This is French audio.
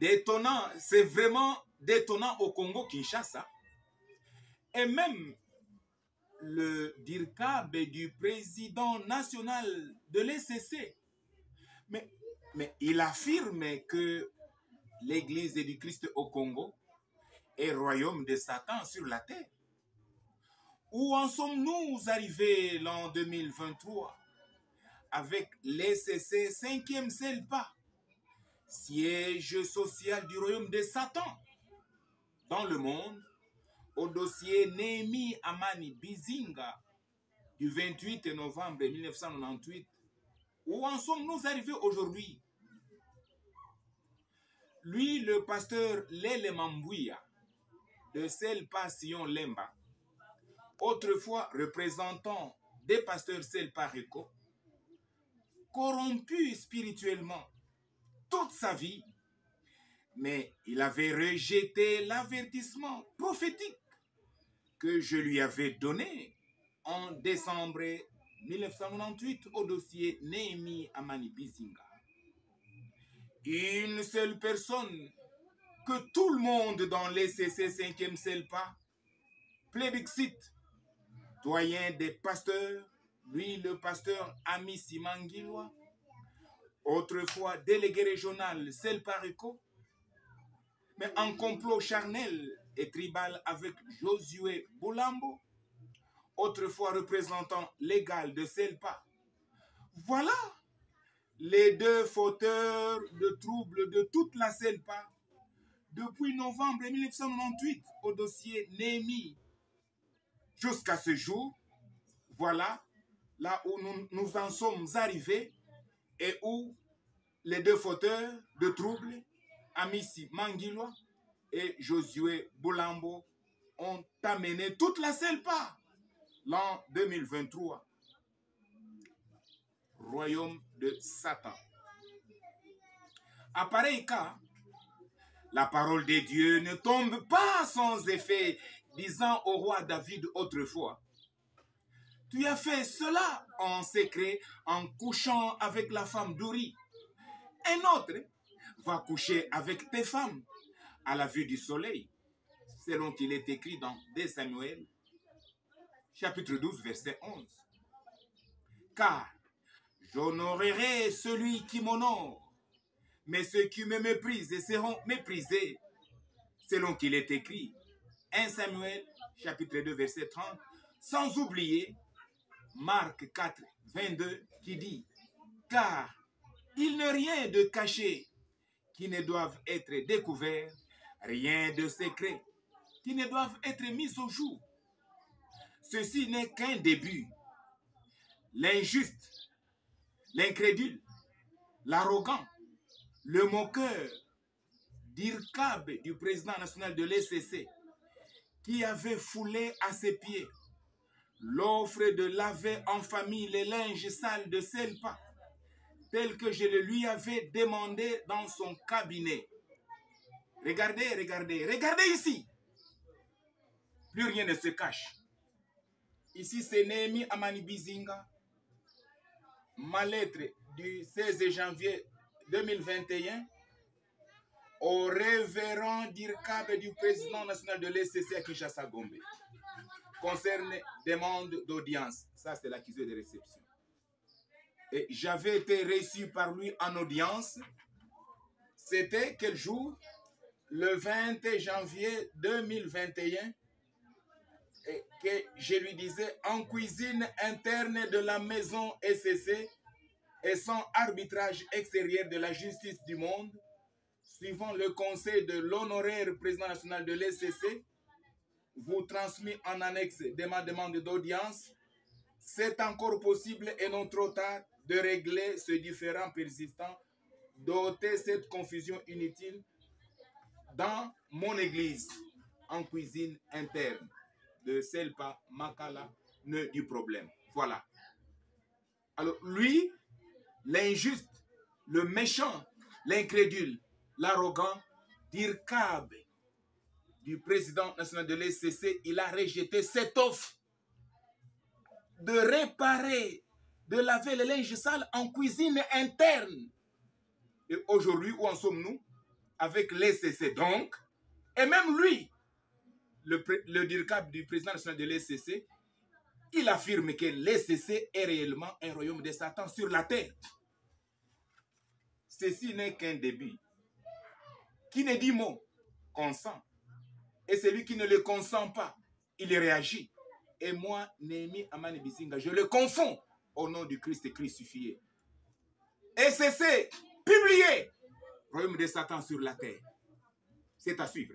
détonnant, c'est vraiment détonnant au Congo-Kinshasa. Et même le DIRCAB du président national de l'ECC. Mais il affirme que l'Église du Christ au Congo est royaume de Satan sur la terre. Où en sommes-nous arrivés l'an 2023 avec l'ECC 5e CELPA, siège social du royaume de Satan dans le monde, au dossier Néhémie Amani Bizinga du 28 novembre 1998. Où en sommes-nous arrivés aujourd'hui? Lui, le pasteur Lele Mambouya de Selpa Sion Lemba, autrefois représentant des pasteurs Selpa Rico, corrompu spirituellement toute sa vie, mais il avait rejeté l'avertissement prophétique que je lui avais donné en décembre 1998 au dossier Néhémie Amani Bizinga. Une seule personne que tout le monde dans l'ECC 5e CELPA plébiscite, doyen des pasteurs, lui le pasteur Amissi Mangilwa, autrefois délégué régional CELPA Rico, mais en complot charnel et tribal avec Josué Boulambo, autrefois représentant légal de CELPA. Voilà les deux fauteurs de troubles de toute la CELPA depuis novembre 1998 au dossier Néhémie. Jusqu'à ce jour, voilà là où nous en sommes arrivés et où les deux fauteurs de troubles, Amissi Mangilwa et Josué Boulambo, ont amené toute la CELPA l'an 2023. Royaume de Satan. À pareil cas, la parole de Dieu ne tombe pas sans effet, disant au roi David autrefois: tu as fait cela en secret en couchant avec la femme d'Uri. Un autre va coucher avec tes femmes à la vue du soleil, selon qu'il est écrit dans 2 Samuel, chapitre 12, verset 11. Car j'honorerai celui qui m'honore, mais ceux qui me méprisent seront méprisés, selon qu'il est écrit. 1 Samuel, chapitre 2, verset 30, sans oublier Marc 4, 22, qui dit: car il n'est rien de caché qui ne doive être découvert, rien de secret qui ne doive être mis au jour. Ceci n'est qu'un début. L'injuste, l'incrédule, l'arrogant, le moqueur, DIRCAB du président national de l'ECC, qui avait foulé à ses pieds l'offre de laver en famille les linges sales de CELPA, tel que je le lui avais demandé dans son cabinet. Regardez, regardez, regardez ici. Plus rien ne se cache. Ici, c'est Néhémie Amani Bizinga. Ma lettre du 16 janvier 2021 au révérend DIRCAB du président national de l'ECC à Kinshasa Gombe. Concerne demande d'audience. Ça, c'est l'accusé de réception. Et j'avais été reçu par lui en audience. C'était quel jour? Le 20 janvier 2021. Et que je lui disais, en cuisine interne de la maison ECC et sans arbitrage extérieur de la justice du monde, suivant le conseil de l'honoraire président national de l'ECC, vous transmis en annexe de ma demande d'audience. C'est encore possible et non trop tard de régler ce différend persistant, d'ôter cette confusion inutile dans mon église, en cuisine interne de Selpa Makala, nœud du problème. Voilà. Alors lui, l'injuste, le méchant, l'incrédule, l'arrogant, DIRCAB du président national de l'ECC, il a rejeté cette offre de réparer, de laver les linges sales en cuisine interne. Et aujourd'hui, où en sommes-nous? avec l'ECC donc, et même lui, le DIRCAB du président national de l'ECC, il affirme que l'ECC est réellement un royaume de Satan sur la terre. Ceci n'est qu'un début. Qui ne dit mot consent. Et celui qui ne le consent pas, il réagit. Et moi, Néhémie Amani Bisinga, je le confonds au nom du Christ crucifié. ECC, publié, royaume de Satan sur la terre. C'est à suivre.